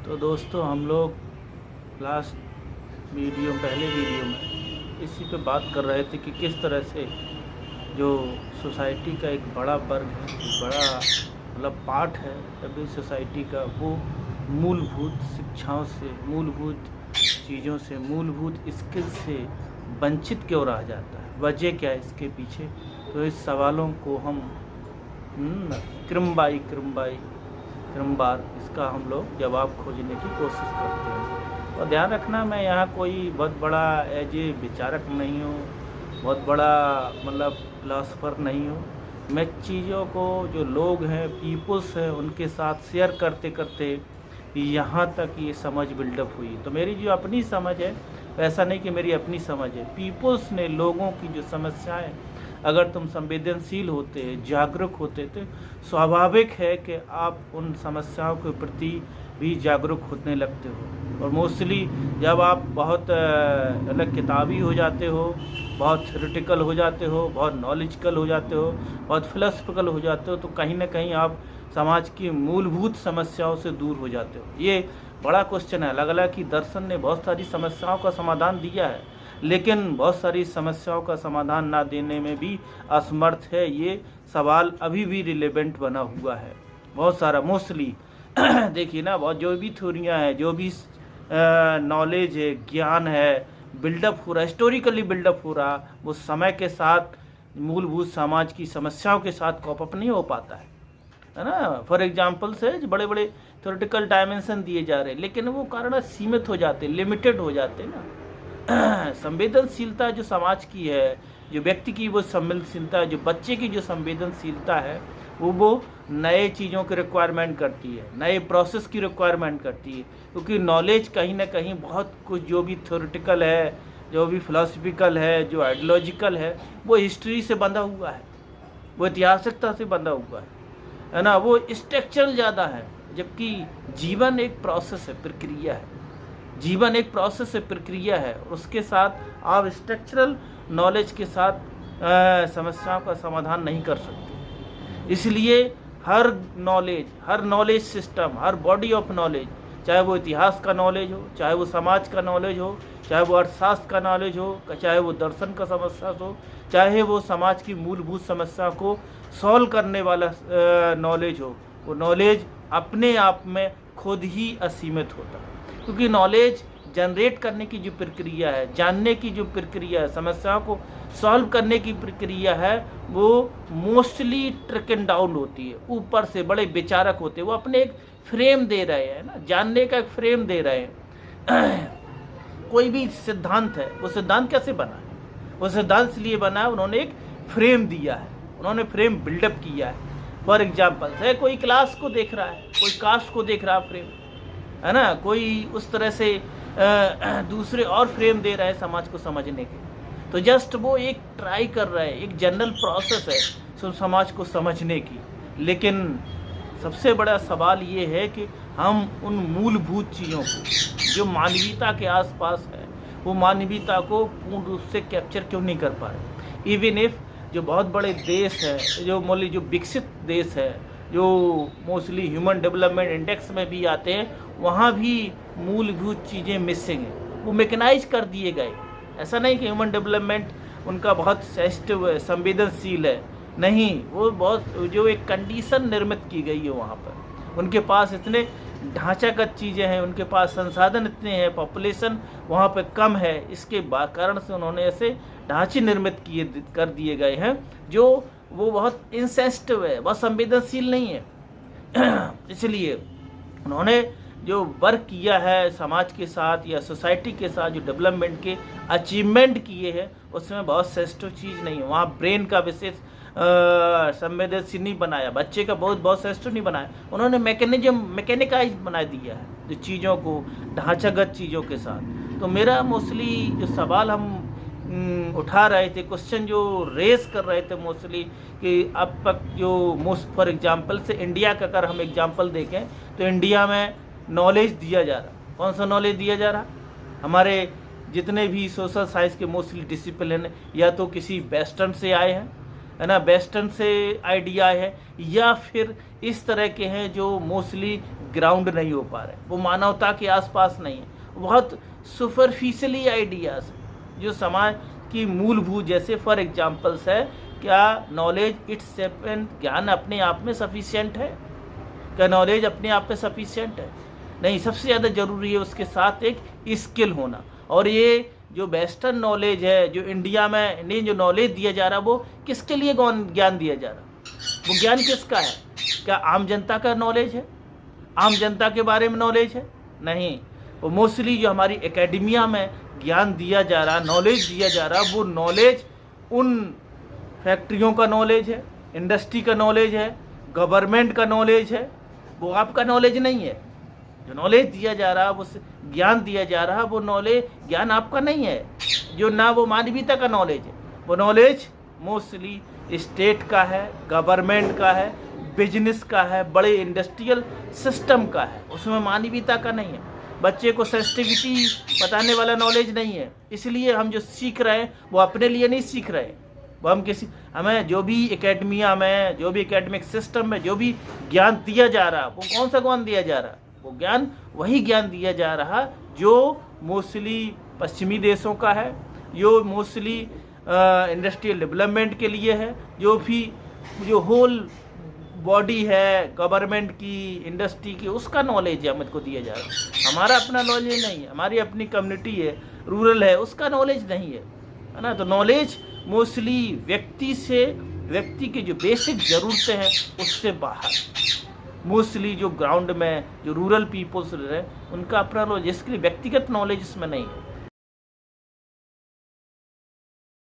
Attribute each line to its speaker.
Speaker 1: तो दोस्तों हम लोग पहले वीडियो में इसी पे बात कर रहे थे कि किस तरह से जो सोसाइटी का एक बड़ा वर्ग है, एक बड़ा मतलब पार्ट है अभी सोसाइटी का, वो मूलभूत शिक्षाओं से, मूलभूत चीज़ों से, मूलभूत स्किल से वंचित क्यों रह जाता है, वजह क्या है इसके पीछे। तो इस सवालों को हम क्रमवार इसका हम लोग जवाब खोजने की कोशिश करते हैं। और ध्यान रखना, मैं यहाँ कोई बहुत बड़ा एज ए विचारक नहीं हूँ, बहुत बड़ा मतलब फिलासफर नहीं हूँ। मैं चीज़ों को जो लोग हैं, पीपल्स हैं, उनके साथ शेयर करते करते यहाँ तक ये समझ बिल्डअप हुई। तो मेरी जो अपनी समझ है, ऐसा नहीं कि मेरी अपनी समझ है, पीपल्स ने, लोगों की जो समस्याएं, अगर तुम संवेदनशील होते, जागरूक होते तो स्वाभाविक है कि आप उन समस्याओं के प्रति भी जागरूक होने लगते हो। और मोस्टली जब आप बहुत अलग किताबी हो जाते हो, बहुत थ्योरेटिकल हो जाते हो, बहुत नॉलेजिकल हो जाते हो, बहुत फिलोसफिकल हो जाते हो, तो कहीं ना कहीं आप समाज की मूलभूत समस्याओं से दूर हो जाते हो। ये बड़ा क्वेश्चन है। अलग अलग की दर्शन ने बहुत सारी समस्याओं का समाधान दिया है, लेकिन बहुत सारी समस्याओं का समाधान ना देने में भी असमर्थ है। ये सवाल अभी भी रिलेवेंट बना हुआ है। बहुत सारा मोस्टली देखिए ना, बहुत जो भी थ्योरियाँ हैं, जो भी नॉलेज है, ज्ञान है, बिल्डअप हो रहा है, हिस्टोरिकली बिल्डअप हो रहा, वो समय के साथ मूलभूत समाज की समस्याओं के साथ कॉप अप नहीं हो पाता है ना। फॉर एग्जाम्पल से बड़े बड़े थ्योरेटिकल डायमेंशन दिए जा रहे हैं, लेकिन वो कारण सीमित हो जाते, लिमिटेड हो जाते ना। संवेदनशीलता जो समाज की है, जो व्यक्ति की वो संवेदनशीलता, जो बच्चे की जो संवेदनशीलता है, वो नए चीज़ों की रिक्वायरमेंट करती है, नए प्रोसेस की रिक्वायरमेंट करती है। क्योंकि नॉलेज कहीं ना कहीं बहुत कुछ जो भी थ्योरेटिकल है, जो भी फिलोसफिकल है, जो आइडियोलॉजिकल है, वो हिस्ट्री से बंधा हुआ है, वो ऐतिहासिकता से बंधा हुआ है ना। वो स्ट्रक्चरल ज़्यादा है, जबकि जीवन एक प्रोसेस है, प्रक्रिया है। जीवन एक प्रोसेस है, प्रक्रिया है। उसके साथ आप स्ट्रक्चरल नॉलेज के साथ समस्याओं का समाधान नहीं कर सकते। इसलिए हर नॉलेज सिस्टम, हर बॉडी ऑफ नॉलेज, चाहे वो इतिहास का नॉलेज हो, चाहे वो समाज का नॉलेज हो, चाहे वो अर्थशास्त्र का नॉलेज हो, चाहे वो दर्शन का समस्या हो, चाहे वो समाज की मूलभूत समस्या को सॉल्व करने वाला नॉलेज हो, वो नॉलेज अपने आप में खुद ही असीमित होता है। क्योंकि नॉलेज जनरेट करने की जो प्रक्रिया है, जानने की जो प्रक्रिया है, समस्याओं को सॉल्व करने की प्रक्रिया है, वो मोस्टली ट्रिकन डाउन होती है। ऊपर से बड़े विचारक होते हैं, वो अपने एक फ्रेम दे रहे हैं ना, जानने का एक फ्रेम दे रहे हैं। कोई भी सिद्धांत है, वो सिद्धांत कैसे बना है? वो सिद्धांत इसलिए बना है, उन्होंने एक फ्रेम दिया है, उन्होंने फ्रेम बिल्डअप किया है। फॉर एग्जाम्पल है, कोई क्लास को देख रहा है, कोई कास्ट को देख रहा है, फ्रेम है ना, कोई उस तरह से दूसरे और फ्रेम दे रहा है समाज को समझने के। तो जस्ट वो एक ट्राई कर रहा है, एक जनरल प्रोसेस है समाज को समझने की। लेकिन सबसे बड़ा सवाल ये है कि हम उन मूलभूत चीज़ों को जो मानवीयता के आसपास है, वो मानवीयता को पूर्ण रूप से कैप्चर क्यों नहीं कर पा रहे। इवन इफ जो बहुत बड़े देश है, जो विकसित देश है, जो मोस्टली ह्यूमन डेवलपमेंट इंडेक्स में भी आते हैं, वहाँ भी मूलभूत चीज़ें मिसिंग हैं, वो मैकेनाइज कर दिए गए। ऐसा नहीं कि ह्यूमन डेवलपमेंट उनका बहुत सेंसिटिव है, संवेदनशील है, नहीं, वो बहुत जो एक कंडीशन निर्मित की गई है वहाँ पर। उनके पास इतने ढांचागत चीज़ें हैं, उनके पास संसाधन इतने हैं, पॉपुलेशन वहाँ पर कम है, इसके कारण से उन्होंने ऐसे ढांचे निर्मित कर दिए गए हैं जो वो बहुत इनसेंसिटिव है, बहुत संवेदनशील नहीं है। इसलिए उन्होंने जो वर्क किया है समाज के साथ या सोसाइटी के साथ, जो डेवलपमेंट के अचीवमेंट किए हैं, उसमें बहुत सेंसिटिव चीज़ नहीं है। वहाँ ब्रेन का विशेष संवेदनशील नहीं बनाया, बच्चे का बहुत सेंसिटिव नहीं बनाया। उन्होंने मैकेनिकाइज बना दिया है जो चीज़ों को, ढांचागत चीज़ों के साथ। तो मेरा मोस्टली जो सवाल हम उठा रहे थे, क्वेश्चन जो रेस कर रहे थे मोस्टली, कि अब तक जो फॉर एग्जांपल से इंडिया का अगर हम एग्जांपल देखें, तो इंडिया में नॉलेज दिया जा रहा, कौन सा नॉलेज दिया जा रहा? हमारे जितने भी सोशल साइंस के मोस्टली डिसिप्लिन या तो किसी वेस्टर्न से आए हैं, है ना, वेस्टर्न से आइडिया है, या फिर इस तरह के हैं जो मोस्टली ग्राउंड नहीं हो पा रहे, वो मानवता के आसपास नहीं है, बहुत सुपरफिशियली आइडियाज़ जो समाज की मूलभूत, जैसे फॉर एग्जाम्पल्स है, क्या नॉलेज इट्स एंड ज्ञान अपने आप में सफिशिएंट है? क्या नॉलेज अपने आप में सफिशिएंट है? नहीं, सबसे ज़्यादा ज़रूरी है उसके साथ एक स्किल होना। और ये जो वेस्टर्न नॉलेज है, जो इंडिया में इंडियन जो नॉलेज दिया जा रहा है, वो किसके लिए ज्ञान दिया जा रहा है? वो ज्ञान किसका है? क्या आम जनता का नॉलेज है? आम जनता के बारे में नॉलेज है? नहीं, वो मोस्टली जो हमारी एकेडमिया में ज्ञान दिया जा रहा, नॉलेज दिया जा रहा, वो नॉलेज उन फैक्ट्रियों का नॉलेज है, इंडस्ट्री का नॉलेज है, गवर्नमेंट का नॉलेज है, वो आपका नॉलेज नहीं है। जो नॉलेज दिया जा रहा, वो ज्ञान दिया जा रहा, वो नॉलेज ज्ञान आपका नहीं है, जो ना वो मानवीयता का नॉलेज है। वो नॉलेज मोस्टली स्टेट का है, गवर्नमेंट का है, बिजनेस का है, बड़े इंडस्ट्रियल सिस्टम का है, उसमें मानवीयता का नहीं है। बच्चे को सेंसिटिविटी बताने वाला नॉलेज नहीं है। इसलिए हम जो सीख रहे हैं वो अपने लिए नहीं सीख रहे, वो हमें जो भी एकेडमिया में, जो भी एकेडमिक सिस्टम में जो भी ज्ञान दिया जा रहा, वो कौन सा ज्ञान दिया जा रहा? वो ज्ञान, वही ज्ञान दिया जा रहा जो मोस्टली पश्चिमी देशों का है, जो मोस्टली इंडस्ट्रियल डेवलपमेंट के लिए है, जो होल बॉडी है गवर्नमेंट की, इंडस्ट्री की, उसका नॉलेज है हमको दिया जा रहा है। हमारा अपना नॉलेज नहीं है, हमारी अपनी कम्युनिटी है, रूरल है, उसका नॉलेज नहीं है ना। तो नॉलेज मोस्टली व्यक्ति की जो बेसिक ज़रूरतें हैं उससे बाहर, मोस्टली जो ग्राउंड में जो रूरल पीपल्स रहे, उनका अपना नॉलेज, इसके लिए व्यक्तिगत नॉलेज इसमें नहीं है।